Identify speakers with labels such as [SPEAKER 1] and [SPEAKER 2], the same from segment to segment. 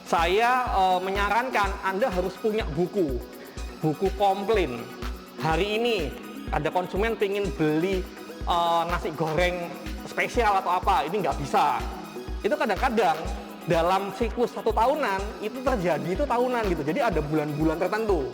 [SPEAKER 1] saya menyarankan Anda harus punya buku komplain. Hari ini ada konsumen pengen beli nasi goreng spesial atau apa, ini nggak bisa. Itu kadang-kadang dalam siklus 1 tahunan itu terjadi itu tahunan gitu. Jadi ada bulan-bulan tertentu.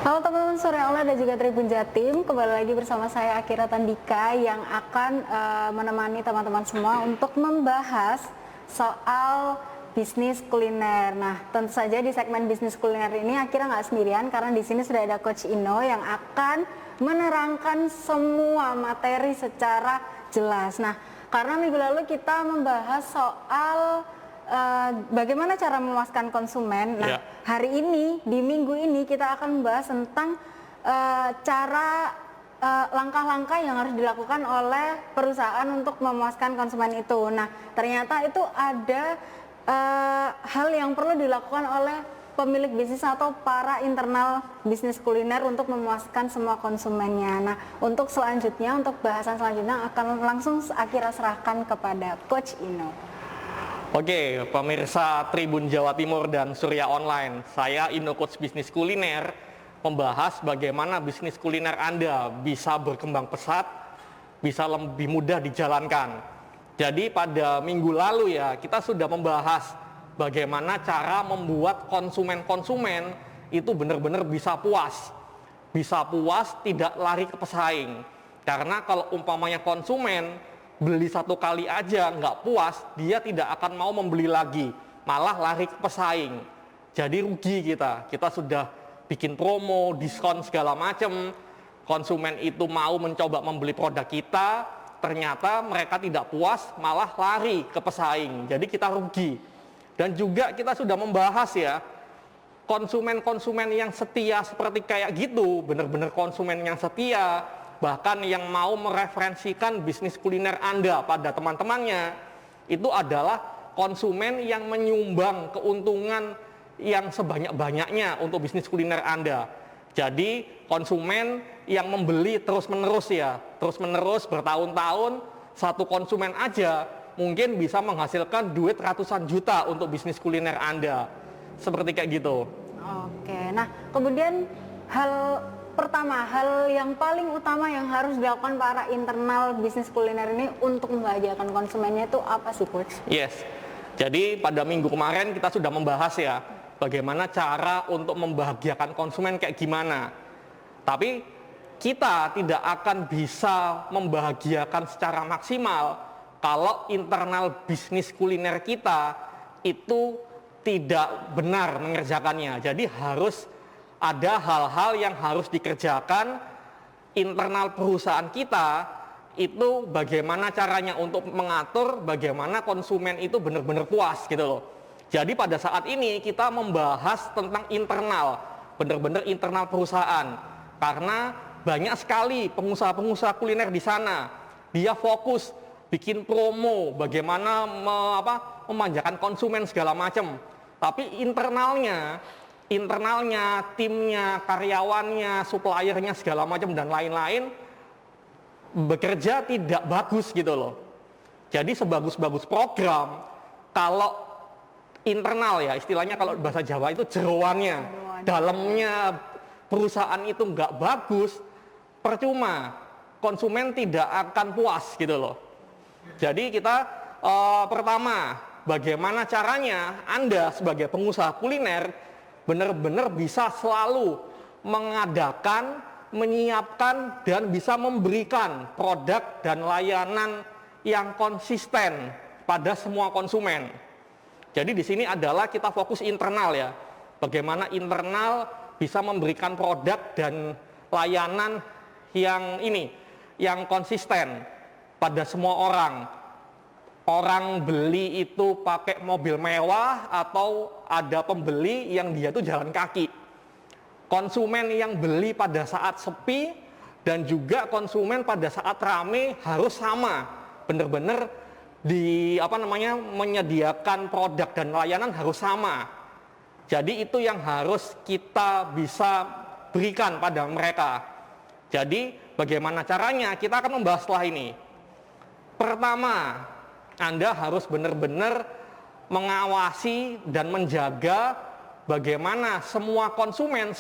[SPEAKER 2] Halo teman-teman Surya Online dan juga Tribun Jatim, kembali lagi bersama saya Akira Tandika yang akan menemani teman-teman semua untuk membahas soal bisnis kuliner. Nah, tentu saja di segmen bisnis kuliner ini Akira nggak sendirian karena di sini sudah ada Coach Ino yang akan menerangkan semua materi secara jelas. Nah, karena minggu lalu kita membahas soal bagaimana cara memuaskan konsumen. Nah, hari ini di minggu ini kita akan membahas tentang cara langkah-langkah yang harus dilakukan oleh perusahaan untuk memuaskan konsumen itu. Nah, ternyata itu ada hal yang perlu dilakukan oleh pemilik bisnis atau para internal bisnis kuliner untuk memuaskan semua konsumennya. Nah, untuk selanjutnya, untuk bahasan selanjutnya akan langsung Akira serahkan kepada Coach Ino.
[SPEAKER 1] Oke, pemirsa Tribun Jawa Timur dan Surya Online, saya Ino Coach Bisnis Kuliner membahas bagaimana bisnis kuliner Anda bisa berkembang pesat, bisa lebih mudah dijalankan. Jadi pada minggu lalu ya, kita sudah membahas bagaimana cara membuat konsumen-konsumen itu benar-benar bisa puas. Bisa puas, tidak lari ke pesaing. Karena kalau umpamanya konsumen beli 1 kali aja nggak puas, dia tidak akan mau membeli lagi, malah lari ke pesaing. Jadi rugi kita sudah bikin promo, diskon segala macam, konsumen itu mau mencoba membeli produk kita, ternyata mereka tidak puas, malah lari ke pesaing, jadi kita rugi. Dan juga kita sudah membahas ya, konsumen-konsumen yang setia seperti kayak gitu, benar-benar konsumen yang setia, bahkan yang mau mereferensikan bisnis kuliner Anda pada teman-temannya, itu adalah konsumen yang menyumbang keuntungan yang sebanyak-banyaknya untuk bisnis kuliner Anda. Jadi konsumen yang membeli terus-menerus ya, terus-menerus bertahun-tahun, satu konsumen aja mungkin bisa menghasilkan duit ratusan juta untuk bisnis kuliner Anda. Seperti kayak gitu.
[SPEAKER 2] Oke, nah kemudian hal yang paling utama yang harus dilakukan para internal bisnis kuliner ini untuk membahagiakan konsumennya itu apa sih, Coach?
[SPEAKER 1] Yes, jadi pada minggu kemarin kita sudah membahas ya, bagaimana cara untuk membahagiakan konsumen kayak gimana. Tapi kita tidak akan bisa membahagiakan secara maksimal kalau internal bisnis kuliner kita itu tidak benar mengerjakannya. Jadi harus ada hal-hal yang harus dikerjakan internal perusahaan kita, itu bagaimana caranya untuk mengatur bagaimana konsumen itu benar-benar puas gitu loh. Jadi pada saat ini kita membahas tentang internal, benar-benar internal perusahaan, karena banyak sekali pengusaha-pengusaha kuliner di sana, dia fokus bikin promo, bagaimana memanjakan konsumen segala macam, tapi internalnya, timnya, karyawannya, suppliernya segala macam dan lain-lain bekerja tidak bagus gitu loh. Jadi sebagus-bagus program, kalau internal ya istilahnya, kalau bahasa Jawa itu jeroannya, dalamnya perusahaan itu nggak bagus, percuma, konsumen tidak akan puas gitu loh. Jadi kita pertama, bagaimana caranya Anda sebagai pengusaha kuliner benar-benar bisa selalu mengadakan, menyiapkan, dan bisa memberikan produk dan layanan yang konsisten pada semua konsumen. Jadi di sini adalah kita fokus internal ya, bagaimana internal bisa memberikan produk dan layanan yang konsisten pada semua orang. Orang beli itu pakai mobil mewah atau ada pembeli yang dia tuh jalan kaki. Konsumen yang beli pada saat sepi dan juga konsumen pada saat rame harus sama. Benar-benar menyediakan produk dan layanan harus sama. Jadi itu yang harus kita bisa berikan pada mereka. Jadi bagaimana caranya? Kita akan membahas setelah ini. Pertama, Anda harus benar-benar mengawasi dan menjaga bagaimana semua konsumen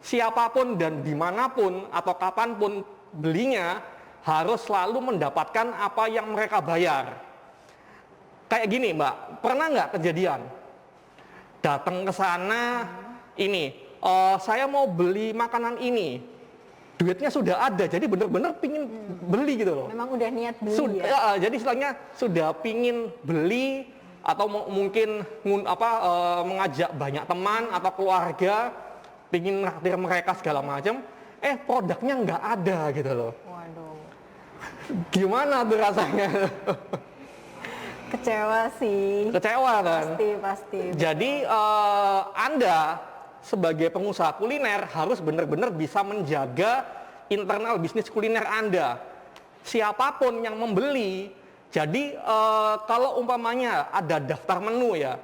[SPEAKER 1] siapapun dan dimanapun atau kapanpun belinya harus selalu mendapatkan apa yang mereka bayar. Kayak gini Mbak, pernah nggak kejadian datang ke sana ini, saya mau beli makanan ini, duitnya sudah ada, jadi benar-benar pingin beli gitu loh.
[SPEAKER 2] Memang udah niat beli ya?
[SPEAKER 1] Jadi istilahnya sudah pingin beli atau mungkin mengajak banyak teman atau keluarga, pingin naktir mereka segala macam, produknya nggak ada gitu loh.
[SPEAKER 2] Waduh.
[SPEAKER 1] Gimana tuh rasanya?
[SPEAKER 2] Kecewa sih.
[SPEAKER 1] Kecewa kan?
[SPEAKER 2] Pasti.
[SPEAKER 1] Jadi Anda sebagai pengusaha kuliner harus benar-benar bisa menjaga internal bisnis kuliner Anda. Siapapun yang membeli, jadi kalau umpamanya ada daftar menu ya,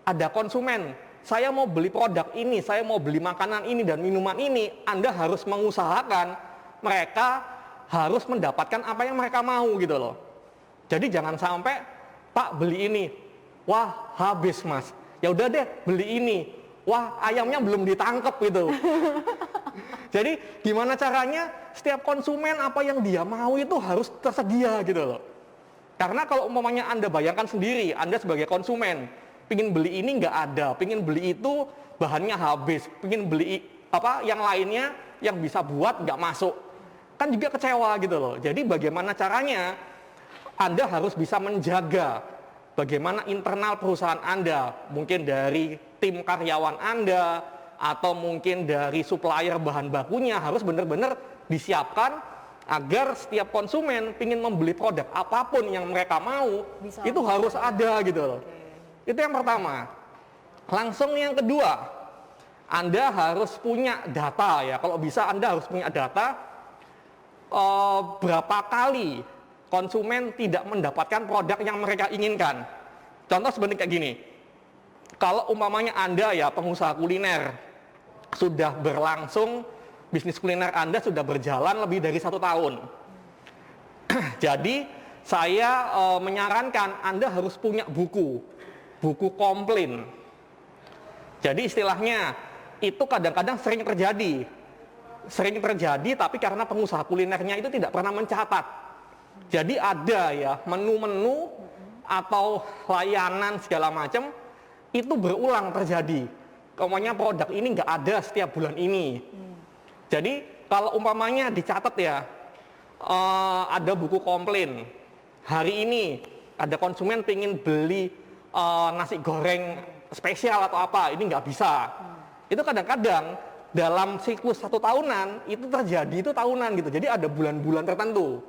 [SPEAKER 1] ada konsumen, saya mau beli produk ini, saya mau beli makanan ini dan minuman ini, Anda harus mengusahakan mereka harus mendapatkan apa yang mereka mau gitu loh. Jadi jangan sampai, Pak beli ini, wah habis Mas, ya udah deh beli ini, wah ayamnya belum ditangkep gitu. Jadi gimana caranya setiap konsumen apa yang dia mau itu harus tersedia gitu loh. Karena kalau umpamanya Anda bayangkan sendiri, Anda sebagai konsumen pingin beli ini nggak ada, pingin beli itu bahannya habis, pingin beli apa yang lainnya yang bisa buat nggak masuk, kan juga kecewa gitu loh. Jadi bagaimana caranya Anda harus bisa menjaga bagaimana internal perusahaan Anda, mungkin dari tim karyawan Anda atau mungkin dari supplier bahan bakunya harus benar-benar disiapkan agar setiap konsumen ingin membeli produk apapun yang mereka mau bisa itu harus ada gitu loh. Itu yang pertama. Langsung yang kedua, Anda harus punya data ya. Kalau bisa Anda harus punya data berapa kali konsumen tidak mendapatkan produk yang mereka inginkan. Contoh sebenarnya kayak gini, kalau umpamanya Anda ya pengusaha kuliner sudah berlangsung, bisnis kuliner Anda sudah berjalan lebih dari 1 tahun. Jadi saya menyarankan Anda harus punya buku komplain. Jadi istilahnya itu kadang-kadang sering terjadi tapi karena pengusaha kulinernya itu tidak pernah mencatat. Jadi ada ya menu-menu atau layanan segala macam itu berulang terjadi. Umpamanya produk ini nggak ada setiap bulan ini. Jadi kalau umpamanya dicatat ya, ada buku komplain. Hari ini ada konsumen pengen beli nasi goreng spesial atau apa, ini nggak bisa. Itu kadang-kadang dalam siklus 1 tahunan itu terjadi itu tahunan gitu. Jadi ada bulan-bulan tertentu.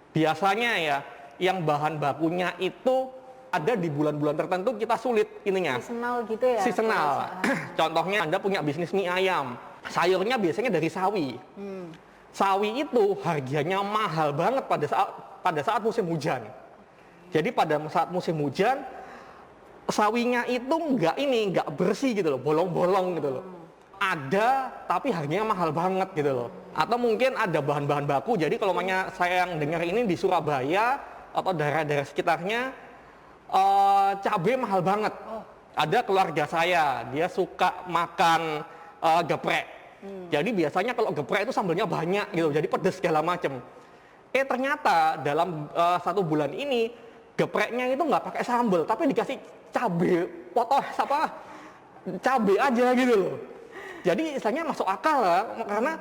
[SPEAKER 1] Biasanya ya, yang bahan bakunya itu ada di bulan-bulan tertentu kita sulit ininya.
[SPEAKER 2] Seasonal gitu ya?
[SPEAKER 1] Seasonal. Contohnya Anda punya bisnis mie ayam, sayurnya biasanya dari sawi. Sawi itu harganya mahal banget pada saat musim hujan. Jadi pada saat musim hujan, sawinya itu nggak bersih gitu loh, bolong-bolong gitu loh. Ada tapi harganya mahal banget gitu loh. Atau mungkin ada bahan-bahan baku. Jadi kalau saya yang dengar ini di Surabaya atau daerah-daerah sekitarnya cabai mahal banget. Ada keluarga saya, dia suka makan geprek. Jadi biasanya kalau geprek itu sambalnya banyak gitu, jadi pedes segala macem. Ternyata dalam 1 bulan ini gepreknya itu nggak pakai sambal, tapi dikasih cabai, cabai aja gitu loh. Jadi istilahnya masuk akal lah, karena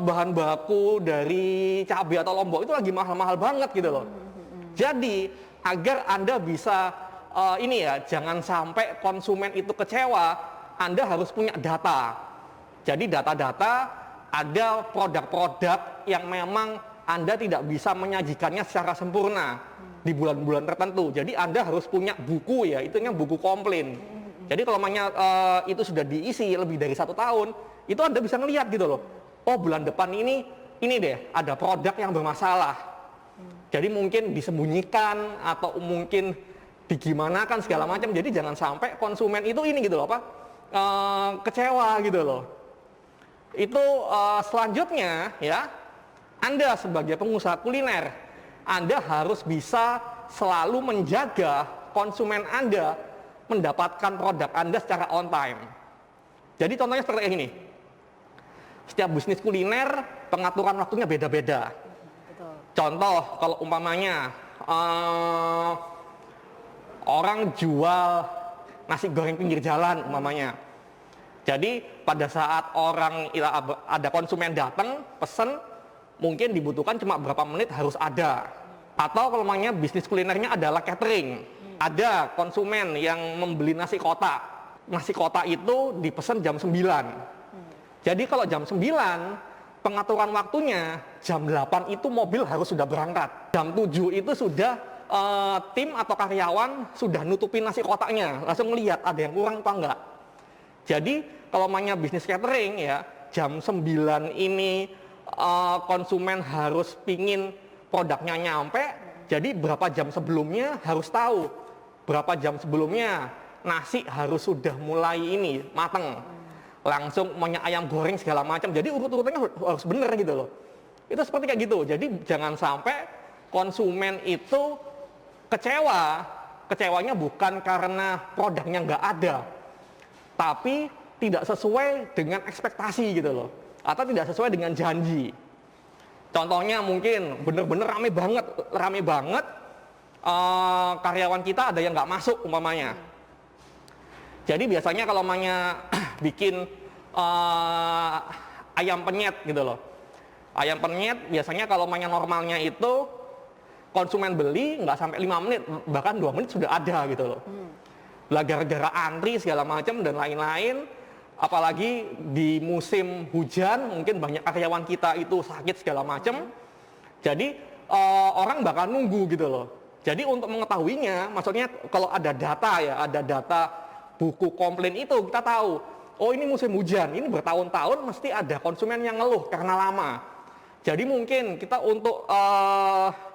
[SPEAKER 1] bahan baku dari cabai atau lombok itu lagi mahal-mahal banget gitu loh. Jadi agar Anda bisa jangan sampai konsumen itu kecewa, Anda harus punya data. Jadi data-data, ada produk-produk yang memang Anda tidak bisa menyajikannya secara sempurna di bulan-bulan tertentu. Jadi Anda harus punya buku ya, itunya buku komplain. Jadi kalau itu sudah diisi lebih dari 1 tahun, itu Anda bisa ngelihat gitu loh. Oh bulan depan ini deh ada produk yang bermasalah. Jadi mungkin disembunyikan atau mungkin digimanakan segala macam. Jadi jangan sampai konsumen itu gitu loh kecewa gitu loh. Itu selanjutnya ya, Anda sebagai pengusaha kuliner Anda harus bisa selalu menjaga konsumen Anda mendapatkan produk Anda secara on time. Jadi contohnya seperti ini. Setiap bisnis kuliner pengaturan waktunya beda-beda. Contoh kalau umpamanya orang jual nasi goreng pinggir jalan umpamanya. Jadi pada saat ada konsumen datang pesen, mungkin dibutuhkan cuma berapa menit harus ada. Atau kalau namanya bisnis kulinernya adalah catering, ada konsumen yang membeli nasi kotak. Nasi kotak itu dipesan jam 9. Jadi kalau jam 9 pengaturan waktunya jam 8 itu mobil harus sudah berangkat. Jam 7 itu sudah tim atau karyawan sudah nutupin nasi kotaknya, langsung melihat ada yang kurang apa enggak. Jadi kalau namanya bisnis catering ya, jam 9 ini konsumen harus pingin produknya nyampe, jadi berapa jam sebelumnya harus tahu. Berapa jam sebelumnya nasi harus sudah mulai ini mateng. Langsung maunya ayam goreng segala macam. Jadi urut-urutannya harus bener gitu loh. Itu seperti kayak gitu. Jadi jangan sampai konsumen itu kecewa. Kecewanya bukan karena produknya nggak ada, tapi tidak sesuai dengan ekspektasi gitu loh, atau tidak sesuai dengan janji. Contohnya mungkin bener-bener rame banget, karyawan kita ada yang nggak masuk umpamanya. Jadi biasanya kalau namanya bikin ayam penyet gitu loh, ayam penyet biasanya kalau namanya normalnya itu konsumen beli nggak sampai 5 menit, bahkan 2 menit sudah ada gitu loh. Lah gara-gara antri segala macam dan lain-lain, apalagi di musim hujan mungkin banyak karyawan kita itu sakit segala macam, jadi orang bakal nunggu gitu loh. Jadi untuk mengetahuinya, maksudnya kalau ada data ya, ada data buku komplain itu kita tahu, oh ini musim hujan, ini bertahun-tahun mesti ada konsumen yang ngeluh karena lama. Jadi mungkin kita untuk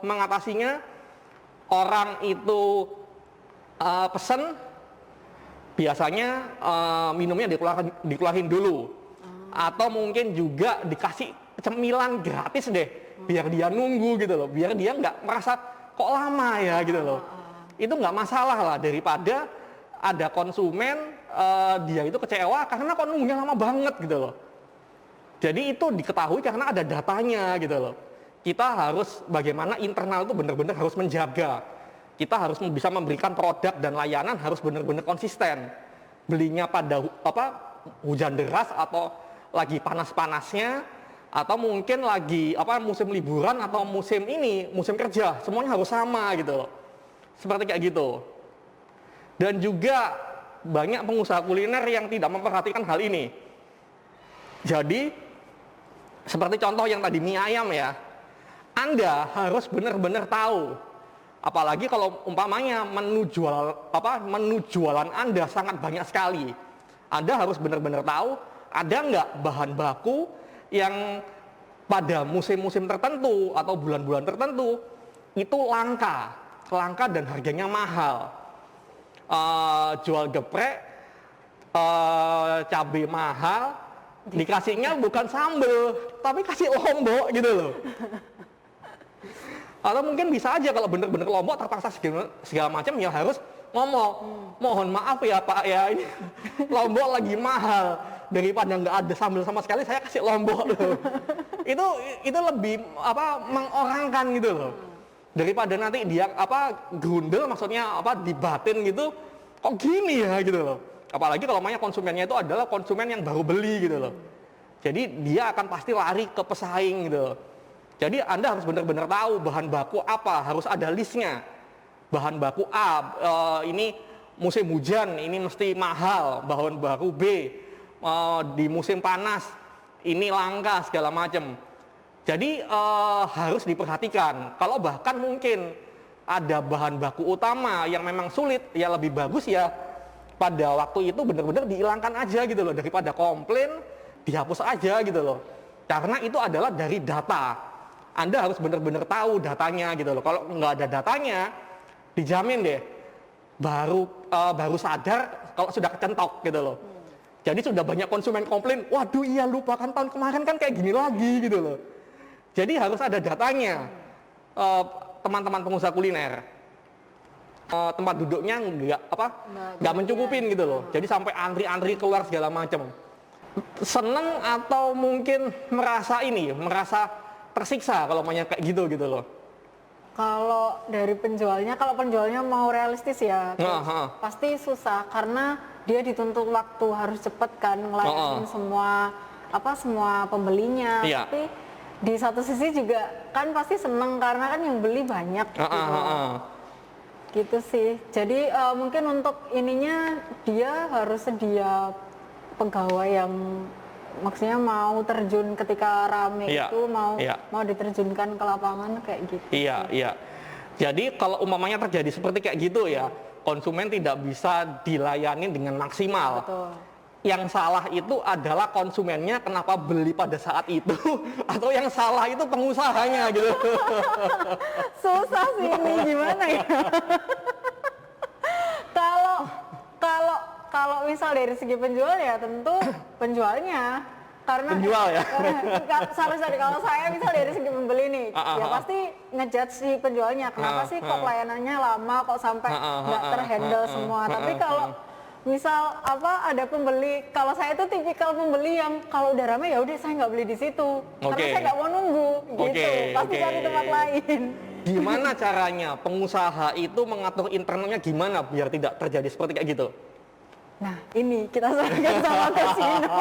[SPEAKER 1] mengatasinya, orang itu pesen, biasanya minumnya dikeluarin dulu, atau mungkin juga dikasih cemilan gratis deh, biar dia nunggu gitu loh, biar dia nggak merasa kok lama ya gitu loh. Itu nggak masalah lah, daripada ada konsumen dia itu kecewa karena kok nunggunya lama banget gitu loh. Jadi itu diketahui karena ada datanya gitu loh. Kita harus bagaimana internal itu benar-benar harus menjaga. Kita harus bisa memberikan produk dan layanan harus benar-benar konsisten. Belinya pada hujan deras atau lagi panas-panasnya, atau mungkin lagi musim liburan atau musim kerja, semuanya harus sama gitu loh. Seperti kayak gitu. Dan juga banyak pengusaha kuliner yang tidak memperhatikan hal ini. Jadi seperti contoh yang tadi mie ayam ya, Anda harus benar-benar tahu. Apalagi kalau umpamanya menu jualan Anda sangat banyak sekali. Anda harus benar-benar tahu ada nggak bahan baku yang pada musim-musim tertentu atau bulan-bulan tertentu itu langka dan harganya mahal. Jual geprek, cabai mahal, dikasihnya bukan sambel, tapi kasih lombok gitu loh. Atau mungkin bisa aja kalau bener-bener lombok terpaksa segala macam ya harus ngomong, mohon maaf ya Pak ya, ini lombok lagi mahal, daripada nggak ada sambal sama sekali saya kasih lombok loh. Itu lebih mengorangkan gitu loh, daripada nanti dia grundel, maksudnya dibatin gitu, kok gini ya gitu loh. Apalagi kalau namanya konsumennya itu adalah konsumen yang baru beli gitu loh. Jadi dia akan pasti lari ke pesaing gitu loh. Jadi Anda harus benar-benar tahu bahan baku apa, harus ada listnya. Bahan baku A, ini musim hujan, ini mesti mahal. Bahan baku B, di musim panas, ini langka segala macam. Jadi harus diperhatikan. Kalau bahkan mungkin ada bahan baku utama yang memang sulit, ya lebih bagus ya pada waktu itu benar-benar dihilangkan aja gitu loh, daripada komplain dihapus aja gitu loh. Karena itu adalah dari data. Anda harus benar-benar tahu datanya gitu loh. Kalau nggak ada datanya, dijamin deh baru sadar kalau sudah kecentok gitu loh. Jadi sudah banyak konsumen komplain, waduh iya lupa kan tahun kemarin kan kayak gini lagi gitu loh. Jadi harus ada datanya. teman-teman pengusaha kuliner. Tempat duduknya nggak mencukupin gitu loh. Jadi sampai antri-antri keluar segala macam. Seneng atau mungkin merasa tersiksa kalau banyak kayak gitu loh.
[SPEAKER 2] Kalau dari penjualnya, kalau penjualnya mau realistis ya, pasti susah karena dia dituntut waktu, harus cepet kan ngelayanin semua pembelinya.
[SPEAKER 1] Iya.
[SPEAKER 2] Tapi di satu sisi juga kan pasti seneng karena kan yang beli banyak gitu sih. Jadi mungkin untuk ininya dia harus sedia pegawai yang maksudnya mau terjun ketika rame itu mau diterjunkan ke lapangan kayak gitu.
[SPEAKER 1] Iya. Jadi kalau umpamanya terjadi seperti kayak gitu ya, konsumen tidak bisa dilayani dengan maksimal.
[SPEAKER 2] Betul.
[SPEAKER 1] Yang salah itu adalah konsumennya kenapa beli pada saat itu, atau yang salah itu pengusahanya gitu.
[SPEAKER 2] Susah sih ini gimana ya? Kalau misal dari segi penjual ya tentu penjualnya, karena
[SPEAKER 1] penjual ya.
[SPEAKER 2] Kalau saya misal dari segi pembeli nih, ya pasti ngejudge si penjualnya, kenapa sih kok pelayanannya lama, kok sampai nggak terhandle semua. Tapi kalau misal ada pembeli, kalau saya itu tipikal pembeli yang kalau udah rame ya udah saya nggak beli di situ, karena saya nggak mau nunggu gitu, pasti cari tempat lain.
[SPEAKER 1] Gimana caranya pengusaha itu mengatur internalnya gimana biar tidak terjadi seperti kayak gitu?
[SPEAKER 2] Nah ini kita sarankan sama Casino.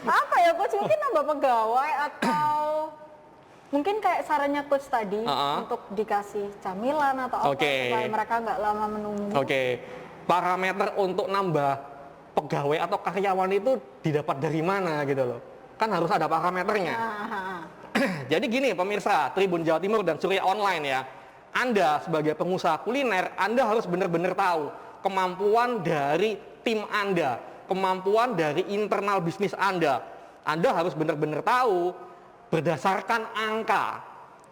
[SPEAKER 2] Apa ya coach, mungkin nambah pegawai atau mungkin kayak sarannya coach tadi untuk dikasih camilan atau apa supaya mereka nggak lama menunggu.
[SPEAKER 1] Parameter untuk nambah pegawai atau karyawan itu didapat dari mana gitu loh? Kan harus ada parameternya. Jadi gini pemirsa Tribun Jawa Timur dan Surya Online ya, Anda sebagai pengusaha kuliner, Anda harus benar-benar tahu kemampuan dari tim Anda, kemampuan dari internal bisnis Anda. Anda harus benar-benar tahu berdasarkan angka.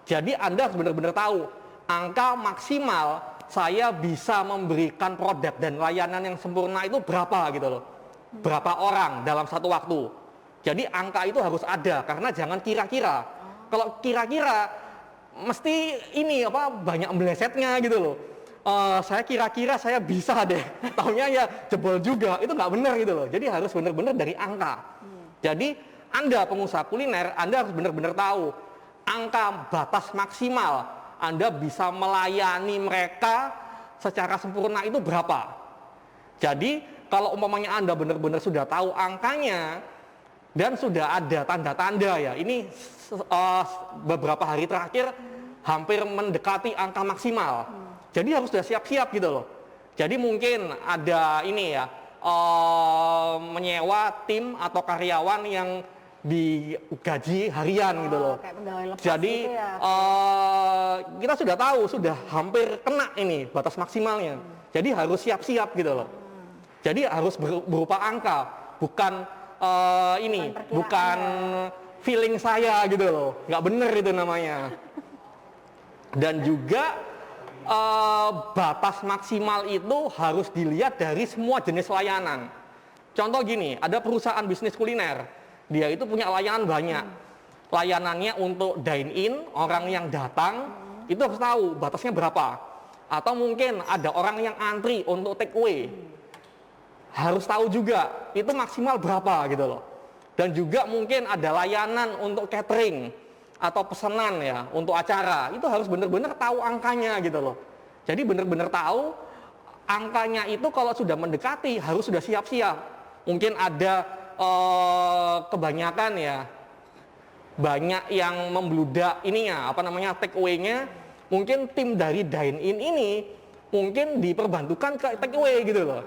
[SPEAKER 1] Jadi Anda harus benar-benar tahu angka maksimal saya bisa memberikan produk dan layanan yang sempurna itu berapa gitu loh. Berapa orang dalam satu waktu. Jadi angka itu harus ada, karena jangan kira-kira. Kalau kira-kira mesti banyak melesetnya gitu loh. Saya kira-kira saya bisa deh, taunya ya jebol juga, itu nggak benar gitu loh. Jadi harus benar-benar dari angka. Jadi Anda pengusaha kuliner, Anda harus benar-benar tahu angka batas maksimal Anda bisa melayani mereka secara sempurna itu berapa. Jadi kalau umpamanya Anda benar-benar sudah tahu angkanya dan sudah ada tanda-tanda ya, ini beberapa hari terakhir hampir mendekati angka maksimal. Jadi harus sudah siap-siap gitu loh. Jadi mungkin ada menyewa tim atau karyawan yang digaji harian gitu loh. Jadi
[SPEAKER 2] gitu ya.
[SPEAKER 1] kita sudah tahu sudah hampir kena ini batas maksimalnya. Jadi harus siap-siap gitu loh. Jadi harus berupa angka, bukan bukan feeling saya gitu loh. Nggak bener itu namanya. Dan juga batas maksimal itu harus dilihat dari semua jenis layanan. Contoh gini, ada perusahaan bisnis kuliner, dia itu punya layanan banyak. Layanannya untuk dine in, orang yang datang itu harus tahu batasnya berapa. Atau mungkin ada orang yang antri untuk take away, harus tahu juga itu maksimal berapa gitu loh. Dan juga mungkin ada layanan untuk catering atau pesanan ya untuk acara, itu harus benar-benar tahu angkanya gitu loh. Jadi benar-benar tahu angkanya itu kalau sudah mendekati harus sudah siap-siap. Mungkin ada kebanyakan ya, banyak yang membludak take away-nya. Mungkin tim dari dine in ini mungkin diperbantukan ke take away gitu loh.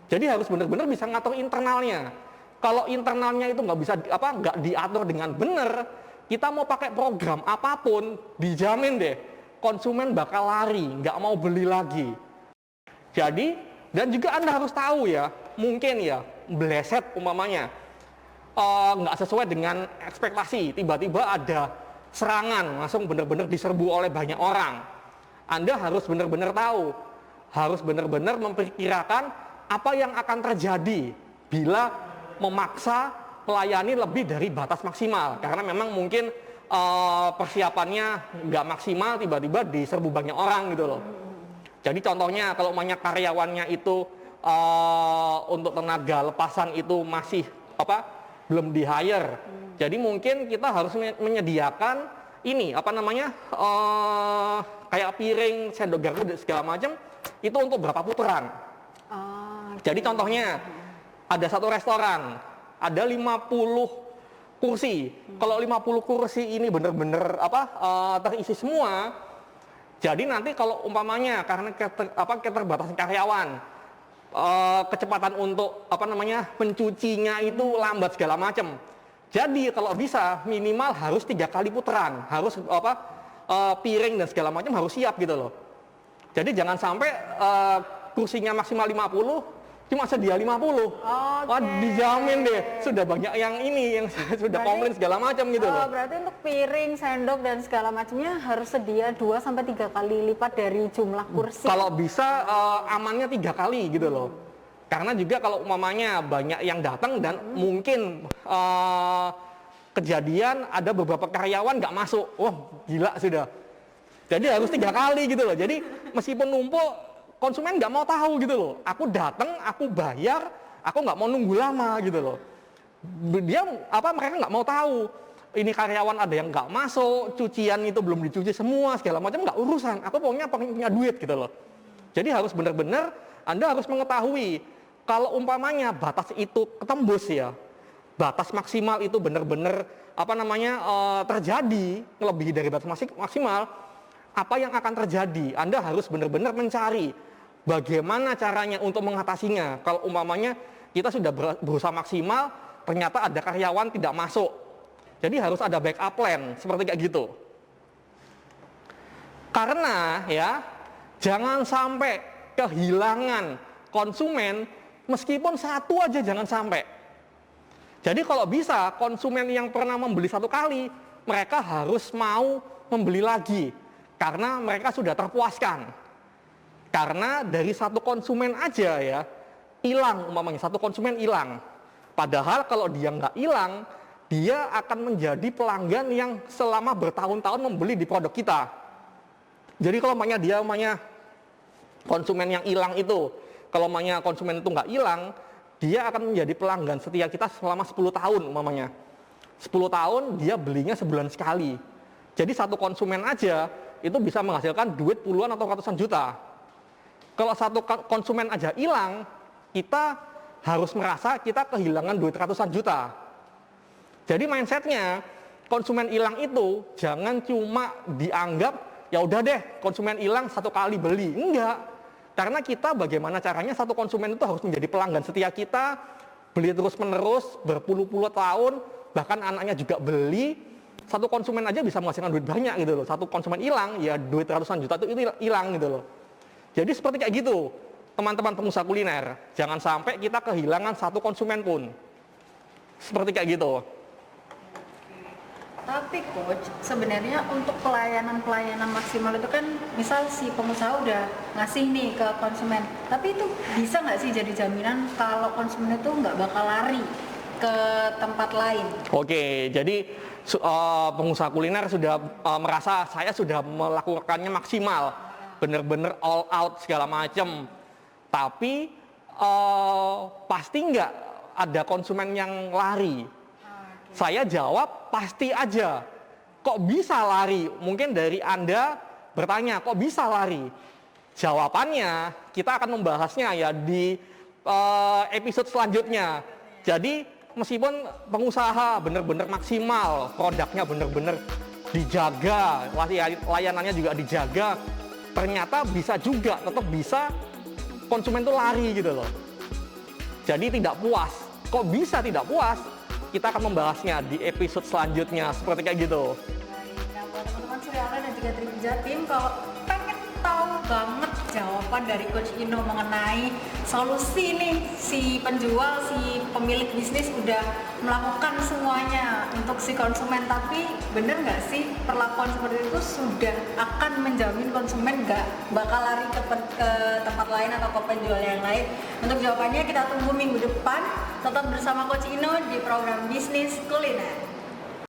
[SPEAKER 1] Jadi harus benar-benar bisa ngatur internalnya. Kalau internalnya itu nggak diatur dengan benar, kita mau pakai program apapun, dijamin deh konsumen bakal lari, nggak mau beli lagi. Jadi, dan juga Anda harus tahu ya, mungkin ya, bleset umpamanya, nggak sesuai dengan ekspektasi, tiba-tiba ada serangan, langsung benar-benar diserbu oleh banyak orang. Anda harus benar-benar tahu, harus benar-benar memperkirakan apa yang akan terjadi bila memaksa melayani lebih dari batas maksimal, karena memang mungkin persiapannya nggak maksimal, tiba-tiba diserbu banyak orang gitu loh. Jadi contohnya kalau banyak karyawannya itu untuk tenaga lepasan itu masih belum di hire. Jadi mungkin kita harus menyediakan ini kayak piring, sendok garpu dan segala macam itu untuk berapa putaran. Jadi contohnya ada satu restoran, ada 50 kursi. Kalau 50 kursi ini benar-benar terisi semua, jadi nanti kalau umpamanya karena keterbatasan karyawan, kecepatan untuk mencucinya itu lambat segala macam. Jadi kalau bisa minimal harus 3 kali putaran, harus piring dan segala macam harus siap gitu loh. Jadi jangan sampai kursinya maksimal 50 cuma sedia 50. Wah, dijamin deh sudah banyak yang sudah komplain segala macam gitu loh.
[SPEAKER 2] Berarti untuk piring, sendok dan segala macamnya harus sedia 2 sampai 3 kali lipat dari jumlah kursi.
[SPEAKER 1] Kalau bisa amannya 3 kali gitu loh. Karena juga kalau umpamanya banyak yang datang dan mungkin kejadian ada beberapa karyawan nggak masuk, wah gila sudah. Jadi harus 3 kali gitu loh. Jadi meskipun numpuk, konsumen nggak mau tahu gitu loh. Aku datang, aku bayar, aku nggak mau nunggu lama gitu loh. Mereka nggak mau tahu. Ini karyawan ada yang nggak masuk, cucian itu belum dicuci semua, segala macam nggak urusan. Aku pokoknya punya duit gitu loh. Jadi harus benar-benar Anda harus mengetahui kalau umpamanya batas itu ketembus ya, batas maksimal itu benar-benar terjadi melebihi dari batas maksimal, apa yang akan terjadi? Anda harus benar-benar mencari bagaimana caranya untuk mengatasinya. Kalau umpamanya kita sudah berusaha maksimal, ternyata ada karyawan tidak masuk. Jadi harus ada backup plan seperti kayak gitu. Karena ya, jangan sampai kehilangan konsumen meskipun satu aja jangan sampai. Jadi kalau bisa konsumen yang pernah membeli satu kali, mereka harus mau membeli lagi. Karena mereka sudah terpuaskan. Karena dari satu konsumen aja ya, hilang umpamanya, satu konsumen hilang. Padahal kalau dia nggak hilang, dia akan menjadi pelanggan yang selama bertahun-tahun membeli di produk kita. Jadi kalau dia konsumen yang hilang itu, kalau konsumen itu nggak hilang, dia akan menjadi pelanggan setia kita selama 10 tahun umpamanya. 10 tahun dia belinya sebulan sekali. Jadi satu konsumen aja itu bisa menghasilkan duit puluhan atau ratusan juta. Kalau satu konsumen aja hilang, kita harus merasa kita kehilangan duit ratusan juta. Jadi mindsetnya, konsumen hilang itu jangan cuma dianggap, ya udah deh konsumen hilang satu kali beli. Enggak. Karena kita bagaimana caranya satu konsumen itu harus menjadi pelanggan setia kita, beli terus menerus, berpuluh-puluh tahun, bahkan anaknya juga beli. Satu konsumen aja bisa menghasilkan duit banyak gitu loh. Satu konsumen hilang, ya duit ratusan juta itu hilang gitu loh. Jadi seperti kayak gitu, teman-teman pengusaha kuliner. Jangan sampai kita kehilangan satu konsumen pun. Seperti kayak gitu.
[SPEAKER 2] Tapi coach, sebenarnya untuk pelayanan maksimal itu kan, misal si pengusaha udah ngasih nih ke konsumen, tapi itu bisa nggak sih jadi jaminan kalau konsumen itu nggak bakal lari ke tempat lain? Oke,
[SPEAKER 1] jadi pengusaha kuliner sudah merasa saya sudah melakukannya maksimal, bener-bener all out segala macam, tapi pasti nggak ada konsumen yang lari. Saya jawab pasti aja. Kok bisa lari? Mungkin dari Anda bertanya, kok bisa lari? Jawabannya kita akan membahasnya ya di episode selanjutnya. Jadi meskipun pengusaha benar-benar maksimal, produknya benar-benar dijaga, layanannya juga dijaga, ternyata bisa juga, tetap bisa konsumen itu lari gitu loh. Jadi tidak puas. Kok bisa tidak puas? Kita akan membahasnya di episode selanjutnya seperti kayak gitu.
[SPEAKER 2] Nah, buat teman-teman Surya Online dan juga Tribun Jatim, kalau pengen tahu banget jawaban dari Coach Ino mengenai solusi nih, si penjual, si pemilik bisnis udah melakukan semuanya untuk si konsumen, tapi bener nggak sih perlakuan seperti itu sudah akan menjamin konsumen nggak bakal lari ke tempat lain atau ke penjual yang lain? Untuk jawabannya kita tunggu minggu depan. Tetap bersama Coach Ino di program Bisnis Kuliner.